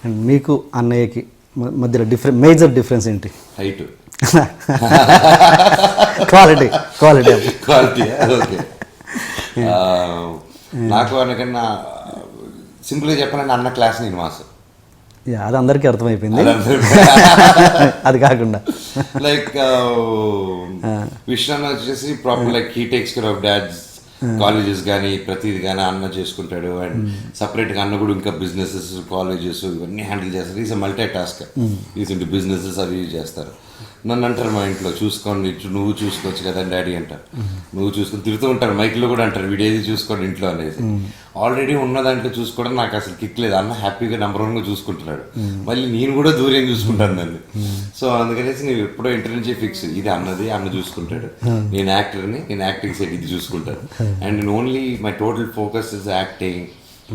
And మీకు అన్నయ్యకి మధ్యలో మేజర్ డిఫరెన్స్ ఏంటి? హైట్. Quality okay. నాకు అనకన్నా సింపుల్గా చెప్పాలంటే అన్న క్లాస్ నేను మాస్. అది అందరికీ అర్థమైపోయింది. అది కాకుండా లైక్ విష్ణు వచ్చేసి proper like he takes care of dad's colleges కానీ ప్రతిది కానీ అన్న చేసుకుంటాడు. అండ్ సపరేట్గా అన్న కూడా ఇంకా బిజినెసెస్ కాలేజెస్ ఇవన్నీ హ్యాండిల్ చేస్తారు. Is multi task. Is into businesses అవి చేస్తారు. నన్ను అంటారు మా ఇంట్లో, చూసుకోండి నువ్వు చూసుకోవచ్చు కదా డాడీ అంటారు. నువ్వు చూసుకొని తిరుగుతూ ఉంటారు, మైక్లో కూడా అంటారు వీడేది చూసుకోండి ఇంట్లో అనేసి. ఆల్రెడీ ఉన్న దాంట్లో చూసుకోవడం నాకు అసలు కిక్ లేదు. అన్న హ్యాపీగా నెంబర్ 1గా చూసుకుంటున్నాడు, మళ్ళీ నేను కూడా దూరం చూసుకుంటాను దాన్ని. సో అందుకనేసి నేను ఎప్పుడో ఇంటర్ నుంచి ఫిక్స్, ఇది అన్నది, అన్న చూసుకుంటాడు, నేను యాక్టర్ని, నేను యాక్టింగ్ సైడ్ ఇది చూసుకుంటాను. అండ్ నేను only my total focus is acting.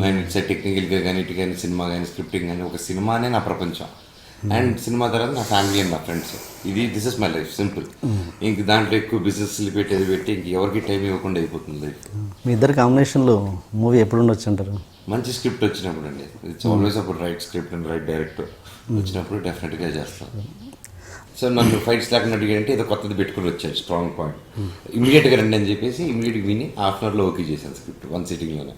And టెక్నికల్గా కానీ ఇటు కానీ సినిమా కానీ స్క్రిప్టింగ్ కానీ ఒక సినిమానే నా ప్రపంచం. అండ్ సినిమా తర్వాత నా ఫ్యామిలీ అండ్ నా friends. This is my life simple. ఇంక దాంట్లో ఎక్కువ బిజినెస్ పెట్టేది పెట్టి ఇంక ఎవరికి టైం ఇవ్వకుండా అయిపోతుంది లైఫ్. మీ ఇద్దరు కాంబినేషన్లో మూవీ ఎప్పుడు ఉండొచ్చు అంటారు? మంచి స్క్రిప్ట్ వచ్చినప్పుడు అండి. ఇట్స్ ఆల్వేస్ అప్పుడు right script and right director వచ్చినప్పుడు డెఫినెట్గా చేస్తాను. సో నన్ను ఫైట్స్ లేకుండా అడిగారంటే ఏదో కొత్తది పెట్టుకుని వచ్చాను, స్ట్రాంగ్ పాయింట్ ఇమీడియట్గా రండి అని చెప్పేసి ఇమీడియట్గా విని హాఫ్ అన్ అవర్లో ఓకే చేశాను స్క్రిప్ట్ 1 సిట్టింగ్లోనే.